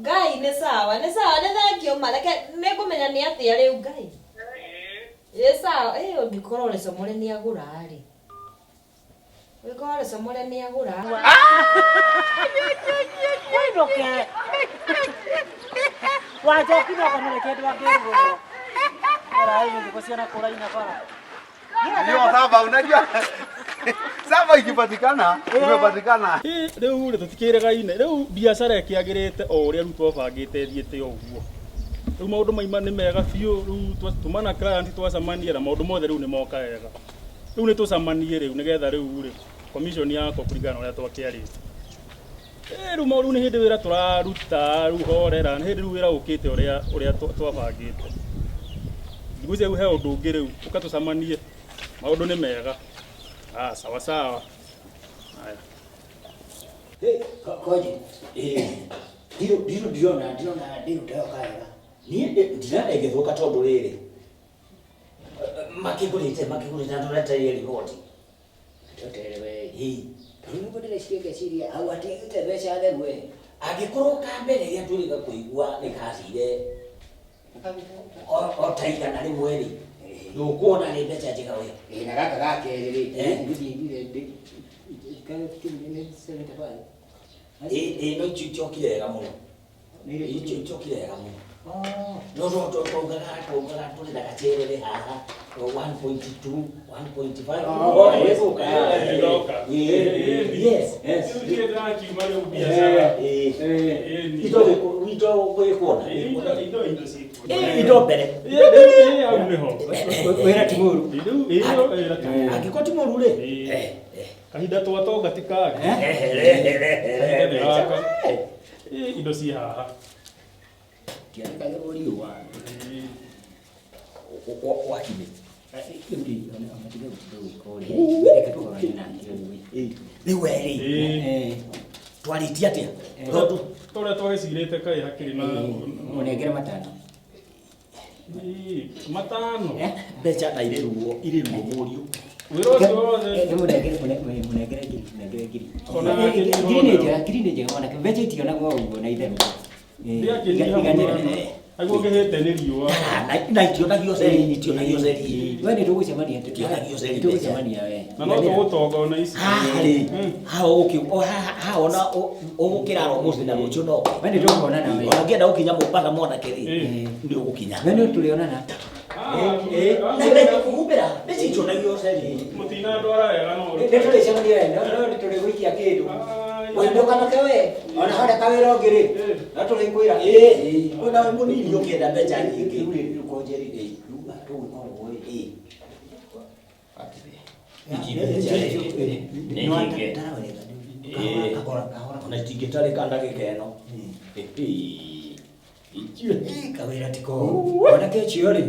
Ngai ni sawa ni thengio mareke ningumenya ni atia riu Ngai sawa ungikorwo recomore ni agura ri wikorwo recomore ni agura
Waindoke wajokina kana kedu wakeru ara hiyo ndiko siana kuraina para
Ndio sasa unajua sasa ikipatikana imepatikana
riu ri tutikirega ine riu biacara ikiagirite o uria ruto bangite thiete uguo riu maundu maima ni mega biu riu tumana client twacamania na maundu mothe riu ni moka wega riu ni tucamanie riu nigetha riu ri commission yako kuringana uria twakiarite riu maundu ni hindi wira turaruta riu horera ni hindi riu wira ukite uria twabangite ngigucia he undu ungi riu ukatucamanie maundu ni mega sawa sawa haya
koje ndiro ndiona ndeo kaega ni ndira egithuka tondu riri makigurite ndorete report toterewe tuni bodele shike ciria au atigite beca therwe agikorwo ka mbere ria turiga kuigua ni kasire o taigana rimwe ri nukuona ni beca njega we na gaka gake ri ndi no chichokire wega muno ni chichokire wega muno no tongaga tuli na gacherere haha 1.2 1.5 yes
ndio ndaki mali biashara
ito kuona ito mbere
au niho
wera timuru agiko timuru ri
kahinda twatonga tikage indo ci haha
kiandikaga riũa wakime rĩu weri twarĩtie atĩa
tũrĩa twagĩcirĩte kaĩ hakĩrĩ na
mũnengere matano
matano
mbeca na irĩ ruo mũriũ
wĩra ũcio wothe
mũnengere ngiri nĩ njega mwanake mbeca itionagwo ũguo na itherũ
Aguo ngehete ni riũa
na itionagio ceri
we nĩ tũgũcemania
tũgũcemania
we
na no tũgũtonga ona ici
haha ona ũgũkĩra mũciĩ na rũciũ no
we nĩ tũkuonana we
ona ũngĩenda gũkinya Mombasa mwanake rĩ nĩ ũgũkinya
we nĩ tũrĩonana
na kũhumbĩra mbeca itionagio ceri
mũtinandwara wega no
nĩ tũrĩcemania we no nĩ tũrĩgũikia kĩndũ wendũkanake we ona harĩa kawĩra ũngĩ rĩ no tũrĩkwĩra
ona we mũnini ũkĩenda mbeca nyingĩ
rũkonjeri tũgũkorwo
ona itingĩtarĩka ndagĩka ĩno
kawĩra tiko onake cio rĩ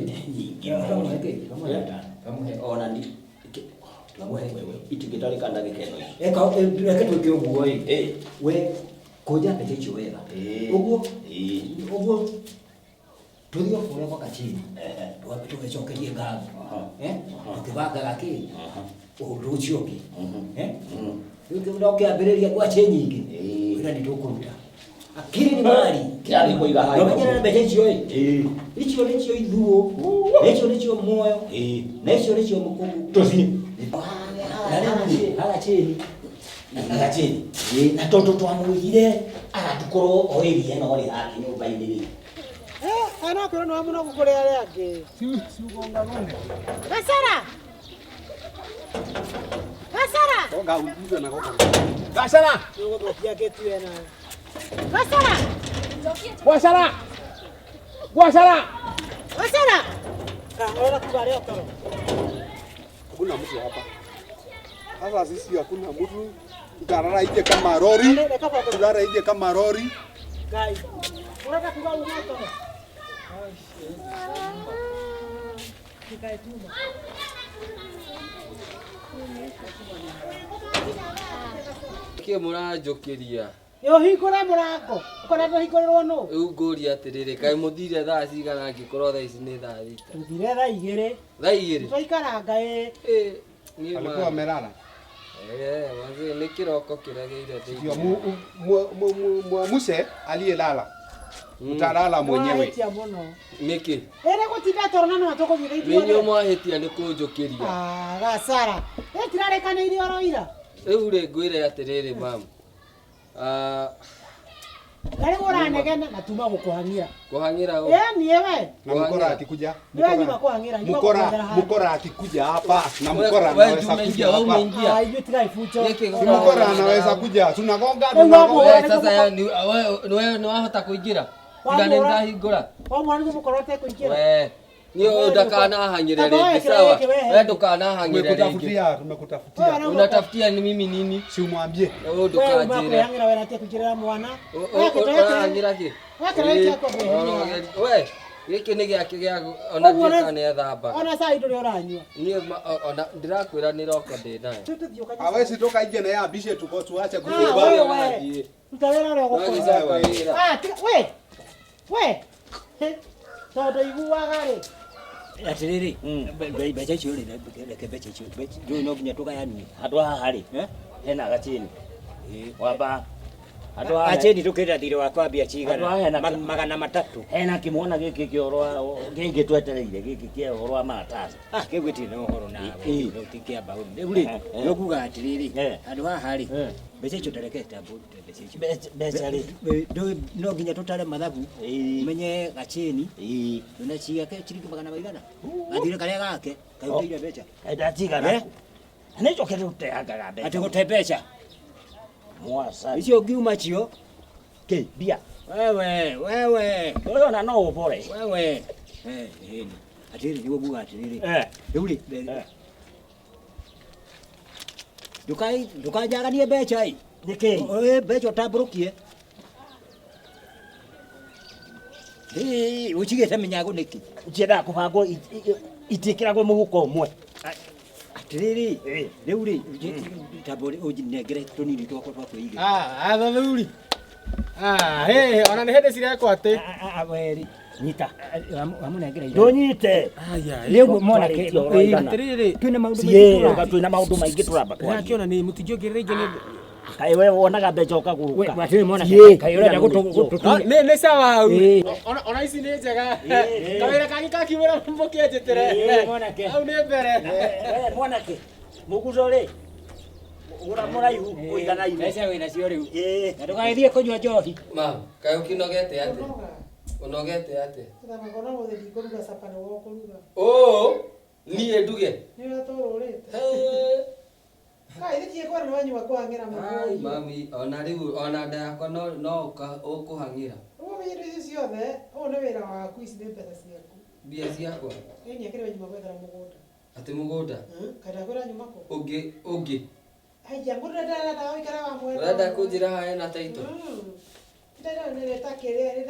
ona itingĩtarĩka ndagĩka ĩno
reke twĩke ũguo ĩ we kũnja mbeca icio wega ũguo tũthiĩ kũrĩa gwaka chini tũgĩcokerie ngatho tũkĩbangaga kĩ ũndũ ũcio ũngĩ rĩu no kĩambĩrĩria gwache nyingĩ wĩra nĩ tũkũruta akiri ni mali
kĩarĩ kũiga hayo
na mbeca icio icio nĩcio ithuo icio nĩcio muoyo na icio nĩcio mũkũngũ
tũthiĩ
haga chini
na tondũ twamwĩgire agatukorwo oĩrie no rĩ haki nyũmba-inĩ rĩ
ana kwĩra nĩ mũno gũkũrĩa arĩa angĩ
siugonga none
Gasara
toga ujuze na goka Gasara
nĩũgũthũkia gĩtu ena
Gwasara
ona kubarĩa toro
hakuna mtu hapa sasa sisi hakuna mtu tutarara ije kama lori tulala ije kama lori
Ngai unataka kuba umoto Nikae tuma
Kä må ranjå kä ria
Yo hingũre mũrango. Ũkoretwo hingũrĩrwo nũ?
rä u ngå ria atä rä rä kaä må thire thaa cigana angä korwo thaa ici nä thaa thita
Tũthire thaa igĩrĩ.
thaa igä rä
Tũikaranga
Alikuwa amelala.
nä kä roko kä regeire
Ndio muamuse aliyelala. Utalala mwenyewe.
Tũrahĩtia mũno.
nä kä
Ere gũtinda tũrona no tũkũthiĩ
nä
ithuothe.
nyuo mwahä tia nä kå njå kä ria
Ah, Gasara. Tirarĩkanĩire oro ira.
rä u rä ngwä re atä rä rä mam
Na rĩu ũranegena na tuma gũkũhang'ĩra.
kå hang'ä ra
Niĩ we.
Na mkora akikuja.
Niwe nyuma kũhang'ĩra.
Mkora akikuja hapa na mkora anaweza kuja hapa.
Ah, ithuĩ tiraibucho.
Mkora anaweza kuja. Tunagonga
sasa nä wahota kå ingä ra tiga nä ndahingå ra
Wa mwana nĩguo mũkorwo ũtekũingĩra.
we nä ndakanahang'ä re rä ngä sawa we ndå kanahang'ä re rä ngä
Tumekutafutia.
unatafutia ni mimi nini
Si umwambie.
ndå
Wewe
kanjä re
ũmakũhang'ĩra we natia kũingĩrĩra mwana.
ũrahang'ä ra kä
Wekerere kia kwambĩrĩria.
we gä kä nä gä akä gä ona gä kanä ethamba
Ona cai ndũrĩ ũranyua.
niä ona ndä rakwä ra nä roko ndä nayo
Tũthiĩ ũkanyua.
Hawezi toka nje na yeye abishe tuko tuache
Ah,
kufunga.
wewe. Ruta wĩra ũrĩa ũgũkora.
Wagĩcoka wĩra.
Ah, tiga we. Tondũ iguaga rĩ.
Atiriri, mbeca icio rĩ, reke mbeca icio. Rĩu no nginya tũgayanie.
Handũ haha rĩ, hena gacheni. Wamba handũ haha
Acheni tukĩrĩra thirĩ wa kwambia
Handũ haha hena
cigana. Magana matatũ.
hena kĩmwana gĩkĩ kĩa ũrwa gĩkĩ twetereire gĩkĩ kĩa ũrwa maratathi.
Ah, kĩu gĩtirĩ na ũhoro nawe.
Ĩ.
Gĩtikĩamba ũru. Rĩu rĩ, nĩ kuga atĩrĩrĩ, handũ haha rĩ,
Eh.
mbeca icio ndareke tambo mbeca icio.
Mbeca rĩ.
No nginya tũtare mathabu.
Ĩ.
Menye gacheni.
Ĩ.
Tuna ciake ciringi magana maigana. Gathire karĩa gake, kaihũire mbeca.
Ndatigana. Nĩ njokete gũteangaga mbeca.
Atĩ gũte mbeca.
Mwasa.
Icio ngiuma cio.
Kĩ mbia.
Wewe.
Ũrona no ũbore.
Wewe. Atĩrĩ nĩguo nguga atĩrĩrĩ. Rĩu rĩ. Ndũkanjaganie mbeca ĩ.
Nĩkĩ?
Mbeca ũtambũrũkie. Ũcigĩte minyago nĩkĩ?
Njĩra kũbangwo itiĩkĩragwo mũhuko ũmwe.
Atĩrĩrĩ. Rĩu rĩ. Tambo ũnengere tũnini twakwa twa kwĩiga.
Thathuri. Ona nĩ hĩndĩ cirekwo atĩ.
Weri. Nyita. Wamũnengere ira.
Ndũnyite.
Rĩu mwanake.
Atĩrĩrĩ.
Twĩna maũndũ
Ciĩga twĩna maũndũ maingĩ tũramba kwaria.
Ndĩrakĩona nĩ mũtingĩongerera ingĩ nĩ
Kaĩ we wonaga mbeca ũkagũrũka.
Watirĩ mwanake.
Ciĩ,
Kaĩ ũrenda gũtũ.
nĩ sawa hau.
Ĩ.
Ona ici nĩ njega. Kawĩra kangi kakiumĩra mũkĩnjĩtĩre.
Mwanake.
Hau nĩ mbere.
Mwanake. Mũguco rĩ. Ũra mũraihu ũigana ime.
Mbeca wĩna cio rĩu.
Ĩ.
Na ndũgagĩthiĩ kũnyua njohi.
mam kaä å kä nogete atä å nogete atä
Tũthamaga no gũthiĩ kũruga capa nĩ gũkũruga.
å niä nduge
Nĩ ũrĩa tũrũrĩte. Kaĩ thikĩ kwa nĩ wanyua kũhang'ĩra mũgũri.
mami ona rä u ona nda yakwa no å kå hang'ä ra
Ũguo menye indo icio ciothe, ũyũ nĩ wĩra waku, ici nĩ mbeca ciaku.
mbia ciakwa
Ĩ nyekĩrĩre nyuma gwethera mũgũnda.
atä må gå nda
Kaĩ ndakwĩra nyuma kũ?
å ngä
Haiya, mũndũ ndarenda gũikara wa mwena.
å renda kå njä ra hae na taito
Ndĩrenda nĩ ta kĩrĩa nĩ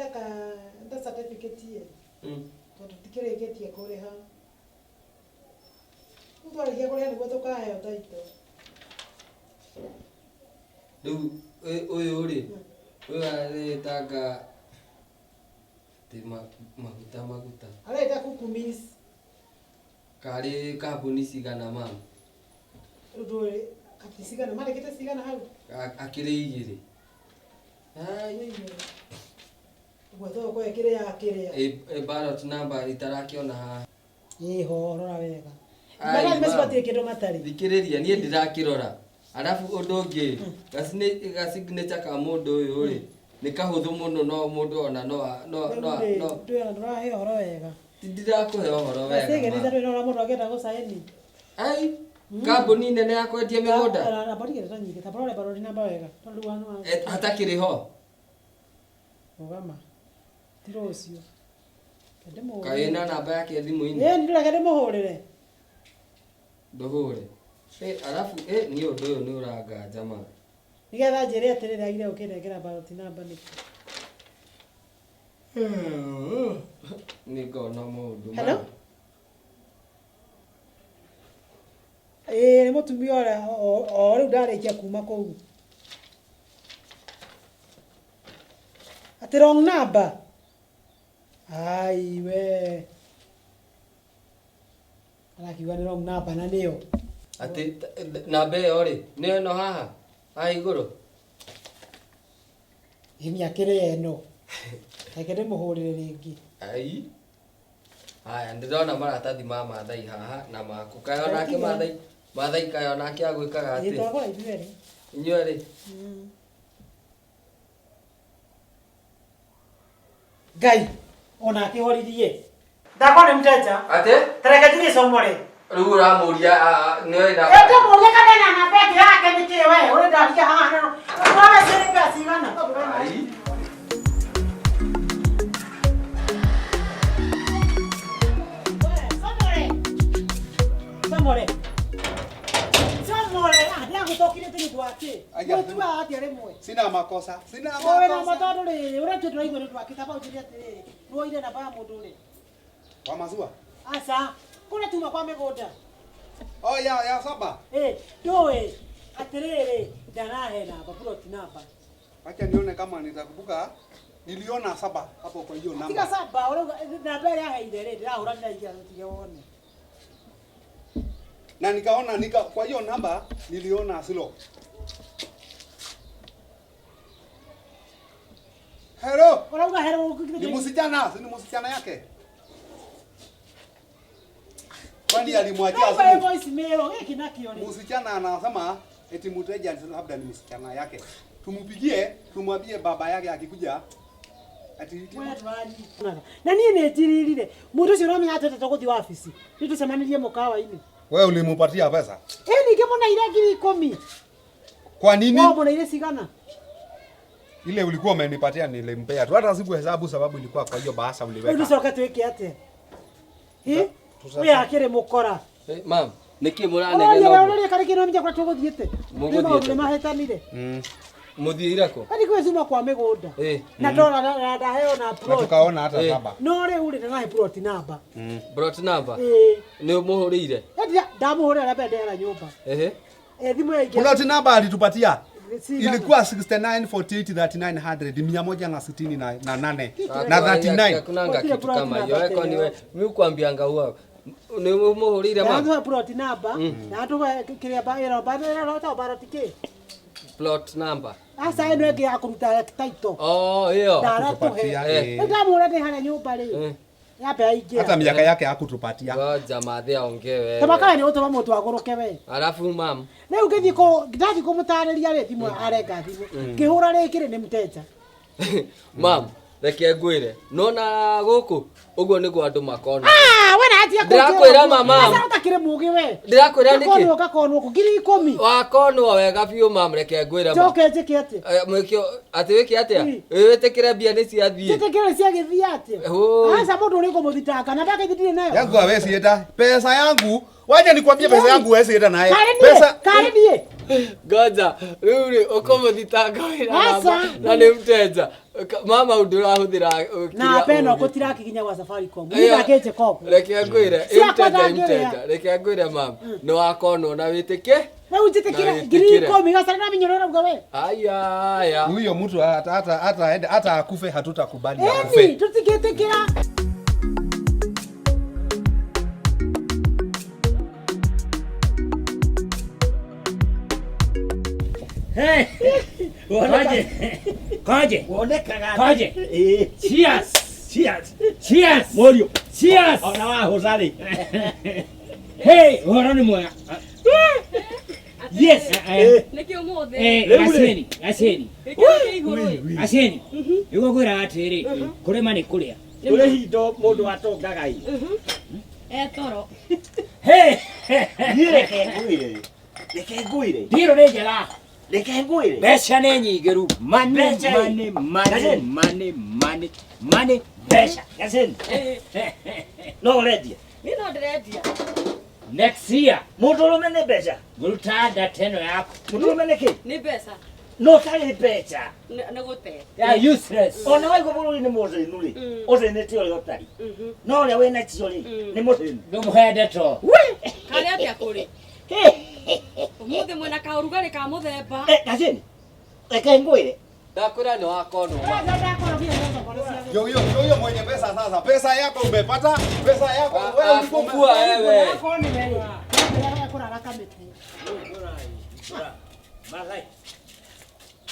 ta certificate ye. Tondũ tikĩrĩkĩtie kũrĩha. Rĩu twarĩkia kũrĩha nĩguo tũkaheo taito.
rä u å yå rä å yå arä tanga tä maguta
Arenda kukumis.
karä kambuni cigana mam
Ndũrĩ kati cigana, marĩkĩte cigana hau.
akä rä igä rä
Ũguo tũgũkũhe kĩrĩa kĩrĩa.
ballot number itarakä ona haha
Ĩho rora wega.
Ai,
Mara
ma'am.
macibatie kĩndũ matarĩ.
thikä rä ria niä ndä rakä rora arabu å ndå å ngä gasignature ka må ndå å yå rä nä kahå thå må no no må ndå ona
Ndĩrona ndũrahe ũhoro wega.
ndirakå he å horo
Gacĩgĩ nĩ
wega
ndĩrona ũrĩa mũndũ angĩenda gũcaĩni.
ai kambuni nene ya kwendia mä gå nda
Na barigĩte ta nyingĩ, ta barore barori namba wega. Tondũ wana
hatakä rä ho
rũgama. Ti rũciũ.
kaä na namba yake thimå-inä
Nĩ ndĩreke ndĩmũhũrĩre.
ndå hå re arabu niä å ndå å yå nä å ranganja ma
Nĩgetha njĩre atĩrĩrĩ agire ũkĩnengera baroti namba nĩkĩ.
nä ngona må ndå
Hello? Nĩ mũtumia ũrĩa o rĩu ndarĩkia kuma kũu. Atĩ wrong number. Ai we. Arakiuga nĩ wrong number na nĩyo.
Atĩ namba ĩyo rĩ, nĩyo ĩno haha. Haha igũrũ.
Ĩni akĩrĩ eno. Reke ndĩmũhũrĩre rĩngĩ.
Ai. Haya, ndĩrona maratathi ma Maathai haha na maku. Kaĩ onake Maathai kaĩ onake agwĩkaga atĩ.
Ĩtwagũra ithuerĩ.
Inyuĩ rĩ.
Ngai, ona akĩhoririe. Ndakona nĩ mteja.
Atĩ?
Tareke ndirĩ somore.
Rĩu ũramũria nĩoĩ na.
Ndĩmũria kana ena namba ĩngĩ yake nĩkĩ we? Ũrĩ ndaria haha no. Ũrona cirĩ mbeca cigana?
Ai.
Somore. Somore. Ndagũtokire tene gwake. Gũtua atĩa rĩmwe.
Sina makosa.
Wewe na matando rĩrĩ, ũrĩa tũraigua nĩ twake taba ũthiĩ atĩrĩrĩ. Ruoire namba ya mũndũ rĩ.
Wa mazua.
Asa, kũrĩa tuma kwa mĩgũnda.
Oh ya saba.
Ndũĩ atĩrĩrĩ, ndanahe namba, ploti namba.
Acha nione kama nitakumbuka. Niliona saba hapo kwa hiyo namba.
Tika saba, namba ile yaheire rĩ, ndĩrahũra ndĩraikia rũtige wone.
Na nikaona kwa hiyo namba niliona silo. Hello.
Unauga hello.
Ni msichana, si ni msichana yake. Kwani alimwachia
simu? Voice mail, hiki nakio ni.
Msichana anasema eti mteja labda ni msichana yake. Tumpigie, tumwambie baba yake akikuja. Ati
na niĩ nĩ njiririre. Mũndũ ũcio no menya atete tũgũthiĩ wabici. Nĩ tũcemanirie mũkawa-inĩ.
Wewe ulimpatia pesa?
Ningĩ mũneire 10,000.
Kwa nini?
Wewe mũneire cigana?
Ile ulikuwa umenipatia nilimpea tu. Hata sikuhesabu sababu ilikuwa kwa hiyo bahasha uliweka.
Ndio soka tuweke ate. Wewe akire mukora.
Mam, niki mũranegena.
Wewe ũrĩa kariki no menya kwa tũgũthiĩte. Nĩ mahetanire.
Mũthiĩre kũ?
Kani kwezuma kwa mĩgũnda. Na ndora na ndaheo na plot.
Tukaona hata namba.
No rĩu rĩ ndahe plot namba.
Plot namba? Nĩ ũmũhũrĩire?
Ndamũhũrĩra na mbere ndera nyũmba. Thimũ ya ingĩ.
Plot namba alitupatia. Ilikuwa 69483900 168 na 39.
Kunanga kitu kama hiyo. Wewe kwani wewe mimi kuambianga huwa ni umuhurire mama.
Ndio plot number. Na atu kiria baira bara tike.
Plot number.
Asa eno ege ya kumta title.
Oh, hiyo.
Tupatia. Ngamura ni hana nyumba ri. Yape aingia.
Hata miaka yake hakutupatia.
Ngoja mathe aongee wewe.
Tabaka ni utoma mũtu agũrũke we.
Alafu mam.
Rĩu ngĩthiĩ kũmũtarĩria rĩ thimũ arenga thimũ. Ngĩhũra rĩkĩ nĩ mteja.
Mam, reke ngwĩre. Nona gũkũ ũguo nĩguo andũ makona.
We na atia
ndĩrakwĩra mama.
Asa utakire mũgĩ we.
Ndĩrakwĩra nĩkĩ?
Konwo gakonwo kũ 10,000.
Wakonwo wega biũ mam reke ngwĩra.
Coke njĩke atĩ.
Mwĩkio atĩ wĩke atĩa? Wĩtĩkĩre mbia nĩ ciathiĩ.
Wĩtĩkĩre ciagĩthiĩ atĩ. Asa mũndũ ũrĩ kũmũthitanga na ndake thitire nayo.
Yangu wewe sieta. Pesa yangu. Wacha nikwambie pesa yangu wewe sieta naye.
Pesa kare die.
Ngoja, rĩu ũkũmũthitanga wĩra na nĩ mteja. Mama ndũrahũthĩra
na peno gũtirakinya gwa Safaricom. Nĩndakĩte kopo.
Reke ngwĩre, mteja. Reke ngwĩre mama. Nĩ wakonwo na wĩtĩke.
Rĩu njĩtĩkĩra 10,000 gacana na minyoro rauga we.
Aya.
Huyo mtu hata akufe hatutakubali akufe.
Tutigĩtĩkĩra.
Kaje. Cheers. Morio. Cheers. Ona wa hozali. Hey, hora ni mwega. Yes.
Nĩkĩ ũmũthĩ?
Aceni. Aceni. Nĩguo ngwĩra atĩrĩ, kũrĩma nĩ kũrĩa. Kũrĩ hindo mũndũ atongaga i.
Toro.
Hey. Reke ngwĩre. Ndiro nĩ njega. Reke ngwĩre. Mbeca nĩ nyingĩ rĩu. Money. Mbeca. Aceni. No ũrendia.
Niĩ no ndĩrendia.
Next year. Mũndũrũme nĩ mbeca. Ngũruta ndata ĩno yaku. Mũndũrũme nĩ kĩ?
Nĩ mbeca.
No tarĩ mbeca.
Nĩ gũte.
Ya useless. Ona waigua bũrũri-inĩ mũthĩnu rĩ, ũthĩnĩte ũrĩa ũtarĩ. No ũrĩa wĩna cio rĩ, nĩ mũthĩnu. Ndũmũhe ndeto.
Karĩ atĩa kũrĩ? Umuthi mwena kaurugari ka muthemba.
Gacini. Reke ngwire.
Ndakwira ni wakono.
Yo mwenye pesa sasa. Pesa yako umepata? Pesa yako wewe
ulikokuwa wewe.
Malai.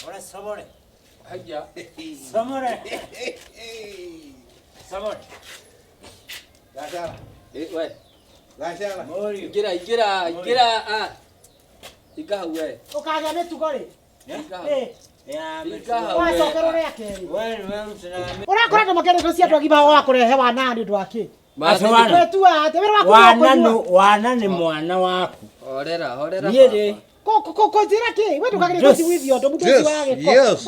Ora samore.
Haja.
Samore. Samore.
Gashara.
We.
Gashara.
Mori.
Igira ah. Ikaha we.
Ukaga mitugo ri.
Ya
Wacokera uria keri.
wewe mtana.
Urakora ndo makere cia andu agima wakurehe wa nani ndu aki.
Masowana.
Wetua ate wira waku.
Wana ni mwana waku.
Horera.
Niende.
Ko njira ki? We ndukagire kucigwithio ndo mutu wage ko.
Yes.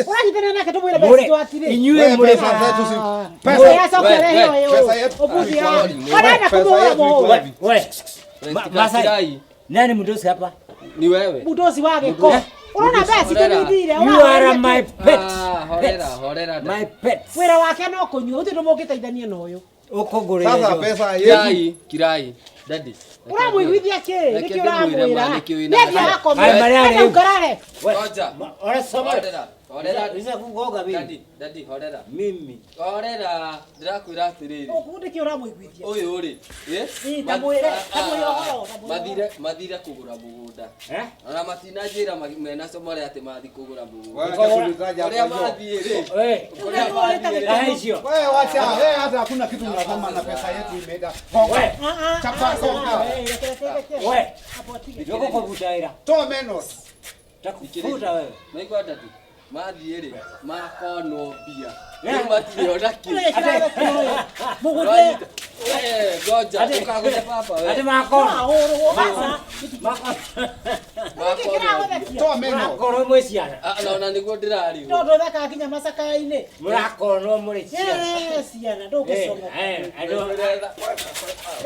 Uragithana nake tumwire besi twatire.
Inyue muri
pesa zetu si
Pesa ya sokere hiyo
pesa
hiyo.
yetu.
Obuthi ya.
Pesa
Wanaenda kumwona
yetu iko
mo.
wapi?
We.
Masai.
Nani mdosi hapa?
Ni wewe.
Mudosi wage ko. Unaona besi tumithire.
You are my pet.
Horera.
My pet.
Wira wake no kunyua uthi ndumukiteithania na uyu.
Ukogorera.
Sasa pesa yetu.
Kirai. Daddy.
Uramwiguithia ki? Niki uramwira.
Niki
Niki akome.
Ai, Mariana,
Enda ukarare.
Ngoja.
Ora samore.
Horera.
Isa kugoga bibi.
Daddy, horera.
Mimi.
Horera. Ndirakwira atiriri.
Ukundi uramwiguithia.
Uyu uri.
Tamwire
Mathire kugura mugunda. Ona matinanjira mena somore ati mathi kugura mugunda. Uria mathiĩ rĩ.
Wewe wacha, wewe hata hakuna kitu unasema na pesa yetu imeenda. Chapa songa.
We. Yoko kwa butaira.
Toa menos.
Takufuta wewe.
Naigua Daddy. Mathiĩ rĩ makono mbia. Rĩu matiriona kĩ.
Mugude.
Ngoja tukagũre baba wewe.
Ate makono.
Toa menos.
Makono mweciana.
Naona nĩguo ndĩrarigo.
Ndo thaka kinya macakaini.
Murakono muri ciana.
Ciana ndũgĩcoma.
Ando.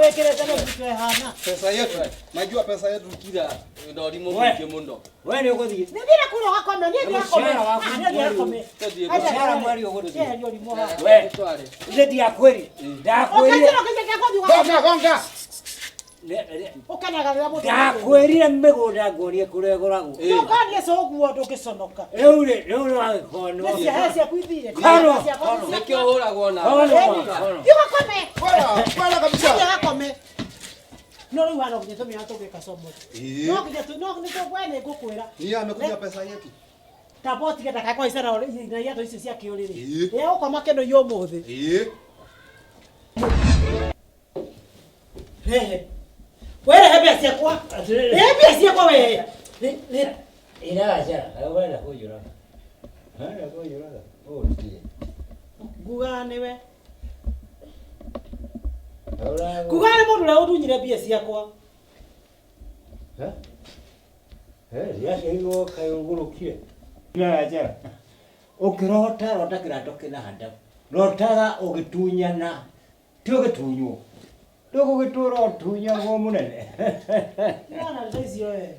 Wekere tena mtu hana.
Pesa yetu. Najua pesa yetu
Kira ndorimo mwingi muno.
Wewe nĩ ũgũthiĩ.
Nĩthira kũrĩa ũgakome, nĩthira akome. Nĩthira akome.
Mũcara mweri ũgũthiĩ.
Nĩthira ũrimũ ha.
We.
Tware.
Nĩ ndiakwĩri. Ndakwĩrire.
gonga.
Ũkanaga rĩrĩa mũndũ.
Ndakwĩrire mĩgũnda ngũrie kũrĩa ĩgũragwo.
Ndũkanie coguo ndũgĩconoka.
Rĩu nĩ wagĩkono.
Nĩcia kwithire.
Nĩkĩo hũragwo na.
Ũgakome.
Wala kabisa.
Ũgakome. No rĩu hano nginya tũmĩra tũgĩka somo. No nginya nĩ ngũkwĩra.
Yeye amekuja pesa yetu.
Taboti geta kakwa isara na yato icio cia kĩũrĩrĩ. Ĩa ũkoma kĩndũ iyo mũthĩ. Hehe. Wewe hebia ciakwa. Hebia ciakwa wewe.
Ina acha, wewe kujura. Kujura. Oh, ndiye.
Nguga niwe. Nguga nĩ mũndũ ũrĩa ũtunyire mbia ciakwa.
Yashirwo kayungurukire. Ina acha. Ukirota kĩrato kĩnahanda. Rotaga ũgĩtunyana. Ti ũgĩtunywo. Ndũgũgĩtũra ũtunyagwo mũnene.
Nana ndaicio wewe.